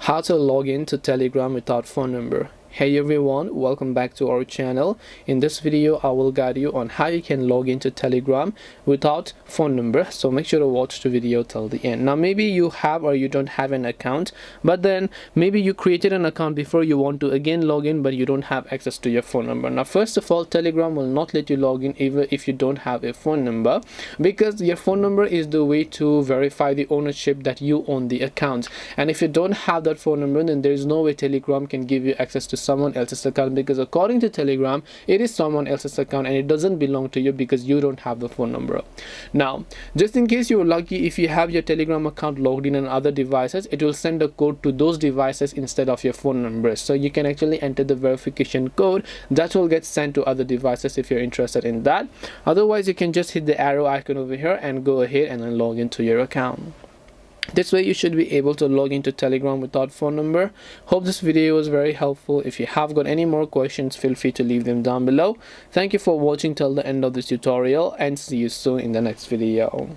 How to log in to Telegram without phone number. Hey everyone, welcome back to our channel. In this video I will guide you on how you can log into Telegram without phone number, so make sure to watch the video till the end. Now maybe you have or you don't have an account, but then maybe you created an account before, you want to again log in but you don't have access to your phone number. Now first of all, Telegram will not let you log in even if you don't have a phone number, because your phone number is the way to verify the ownership that you own the account, and if you don't have that phone number, then there is no way Telegram can give you access to someone else's account, because according to Telegram it is someone else's account and it doesn't belong to you because you don't have the phone number. Now just in case you're lucky, if you have your Telegram account logged in on other devices, it will send a code to those devices instead of your phone number, so you can actually enter the verification code that will get sent to other devices if you're interested in that. Otherwise you can just hit the arrow icon over here and go ahead and then log into your account. This way you should be able to log into Telegram without phone number. Hope this video was very helpful. If you have got any more questions, feel free to leave them down below. Thank you for watching till the end of this tutorial and see you soon in the next video.